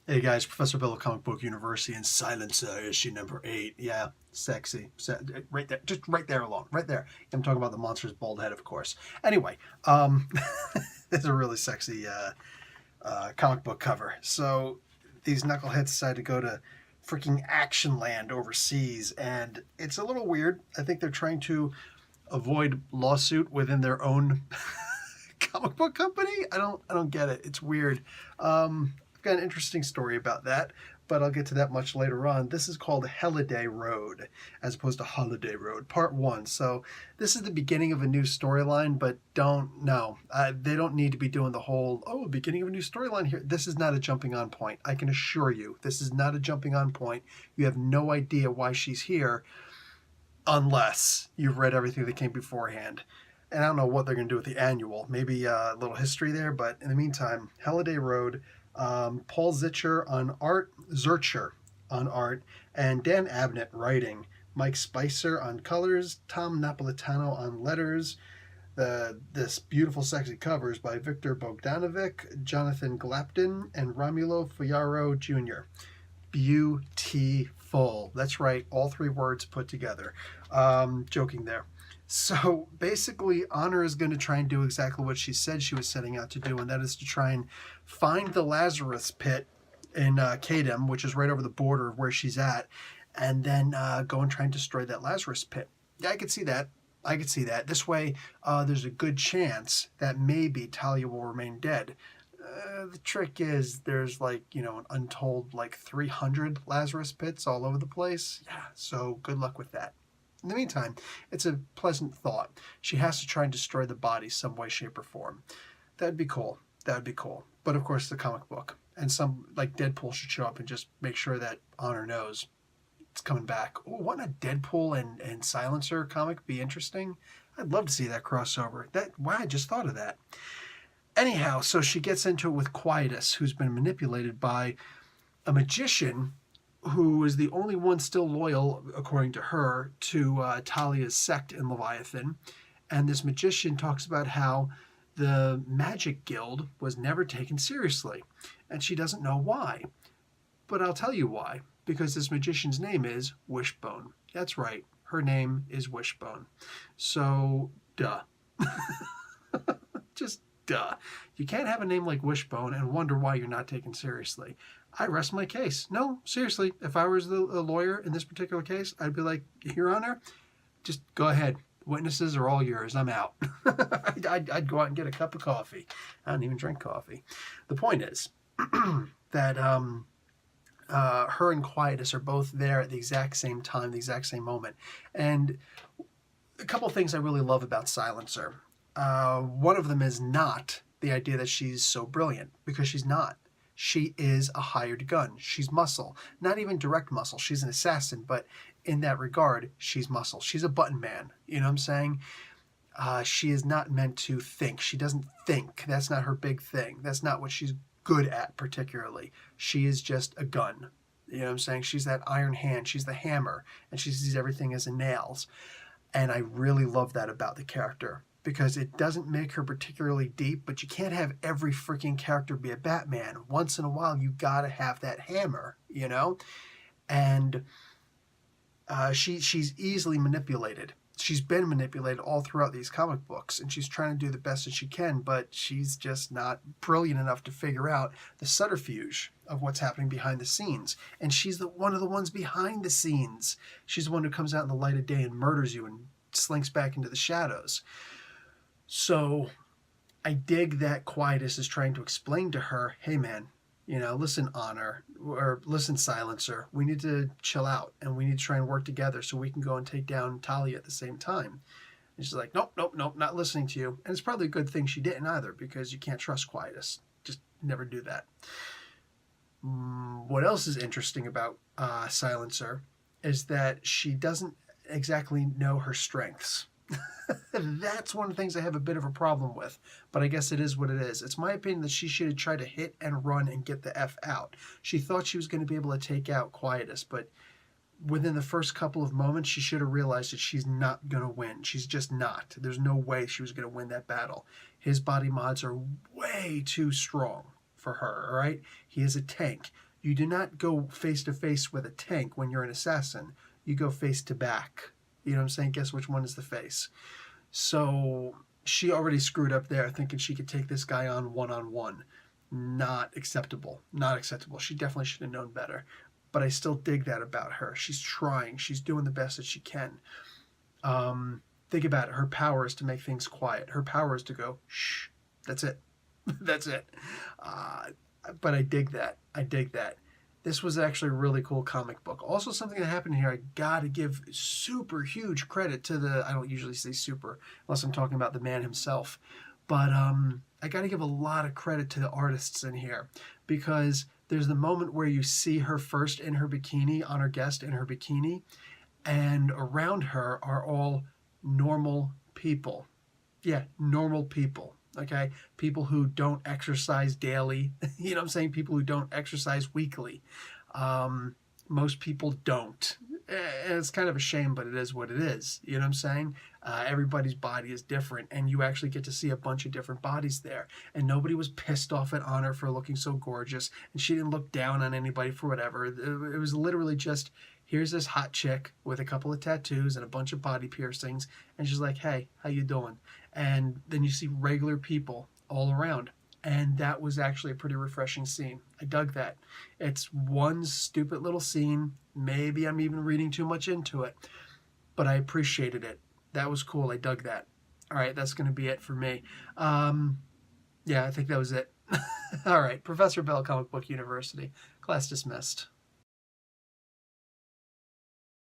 Hey guys, Professor Bill of Comic Book University and Silencer issue number 8. Yeah, sexy. Right there, just right there alone, right there. I'm talking about the monster's bald head, of course. Anyway, it's a really sexy comic book cover. So these knuckleheads decide to go to freaking Action Land overseas, and it's a little weird. I think they're trying to avoid lawsuit within their own comic book company. I don't get it. It's weird. I've got an interesting story about that, but I'll get to that much later on. This is called Holiday Road, as opposed to Holiday Road, Part 1. So this is the beginning of a new storyline, but they don't need to be doing the whole, beginning of a new storyline here. This is not a jumping on point. I can assure you, this is not a jumping on point. You have no idea why she's here unless you've read everything that came beforehand. And I don't know what they're going to do with the annual. Maybe a little history there, but in the meantime, Holiday Road, Paul Zurcher on art, and Dan Abnett writing, Mike Spicer on colors, Tom Napolitano on letters. This beautiful, sexy covers by Victor Bogdanovic, Jonathan Glapton, and Romulo Fuyaro Jr. Beautiful. That's right, all three words put together. Joking there. So basically, Honor is going to try and do exactly what she said she was setting out to do, and that is to try and find the Lazarus pit in Kadem, which is right over the border of where she's at, and then go and try and destroy that Lazarus pit. Yeah, I could see that. I could see that. This way, there's a good chance that maybe Talia will remain dead. The trick is there's an untold 300 Lazarus pits all over the place. Yeah, so good luck with that. In the meantime, it's a pleasant thought. She has to try and destroy the body some way, shape, or form. That'd be cool. That'd be cool. But of course, the comic book. And some, like Deadpool, should show up and just make sure that Honor knows it's coming back. Ooh, wouldn't a Deadpool and Silencer comic be interesting? I'd love to see that crossover. Wow, I just thought of that. Anyhow, so she gets into it with Quietus, who's been manipulated by a magician who is the only one still loyal, according to her, to Talia's sect in Leviathan. And this magician talks about how the Magic Guild was never taken seriously. And she doesn't know why. But I'll tell you why. Because this magician's name is Wishbone. That's right. Her name is Wishbone. So, duh. Just duh. You can't have a name like Wishbone and wonder why you're not taken seriously. I rest my case. No, seriously, if I was the lawyer in this particular case, I'd be like, Your Honor, just go ahead. Witnesses are all yours. I'm out. I'd go out and get a cup of coffee. I don't even drink coffee. The point is that her and Quietus are both there at the exact same time, the exact same moment. And a couple of things I really love about Silencer. One of them is not the idea that she's so brilliant, because she's not. She is a hired gun. She's muscle. Not even direct muscle. She's an assassin, but in that regard, she's muscle. She's a button man. You know what I'm saying? She is not meant to think. She doesn't think. That's not her big thing. That's not what she's good at particularly. She is just a gun. You know what I'm saying? She's that iron hand. She's the hammer, and she sees everything as nails. And I really love that about the character, because it doesn't make her particularly deep, but you can't have every freaking character be a Batman. Once in a while, you gotta have that hammer, you know? And she's easily manipulated. She's been manipulated all throughout these comic books, and she's trying to do the best that she can, but she's just not brilliant enough to figure out the subterfuge of what's happening behind the scenes. And she's one of the ones behind the scenes. She's the one who comes out in the light of day and murders you and slinks back into the shadows. So I dig that Quietus is trying to explain to her, hey man, listen, Honor, or listen, Silencer, we need to chill out, and we need to try and work together so we can go and take down Talia at the same time. And she's like, nope, not listening to you. And it's probably a good thing she didn't either, because you can't trust Quietus. Just never do that. What else is interesting about Silencer is that she doesn't exactly know her strengths. That's one of the things I have a bit of a problem with, but I guess it is what it is. It's my opinion that she should have tried to hit and run and get the F out. She thought she was going to be able to take out Quietus, but within the first couple of moments, she should have realized that she's not going to win. She's just not. There's no way she was going to win that battle. His body mods are way too strong for her, all right? He is a tank. You do not go face to face with a tank when you're an assassin. You go face to back. You know what I'm saying? Guess which one is the face. So she already screwed up there thinking she could take this guy on one-on-one. Not acceptable. Not acceptable. She definitely should have known better. But I still dig that about her. She's trying. She's doing the best that she can. Think about it. Her power is to make things quiet. Her power is to go, shh. That's it. That's it. But I dig that. I dig that. This was actually a really cool comic book. Also, something that happened here, I gotta give super huge credit to the, I don't usually say super, unless I'm talking about the man himself, but I gotta give a lot of credit to the artists in here, because there's the moment where you see her first in her bikini, on her guest in her bikini, and around her are all normal people. Yeah, normal people. Okay, people who don't exercise daily, you know what I'm saying? People who don't exercise weekly. Most people don't. And it's kind of a shame, but it is what it is. You know what I'm saying? Everybody's body is different, and you actually get to see a bunch of different bodies there. And nobody was pissed off at Honor for looking so gorgeous, and she didn't look down on anybody for whatever. It was literally just, here's this hot chick with a couple of tattoos and a bunch of body piercings, and she's like, hey, how you doing? And then you see regular people all around. And that was actually a pretty refreshing scene. I dug that. It's one stupid little scene. Maybe I'm even reading too much into it, but I appreciated it. That was cool. I dug that. All right, that's going to be it for me. Yeah, I think that was it. All right, Professor Bell, Comic Book University. Class dismissed.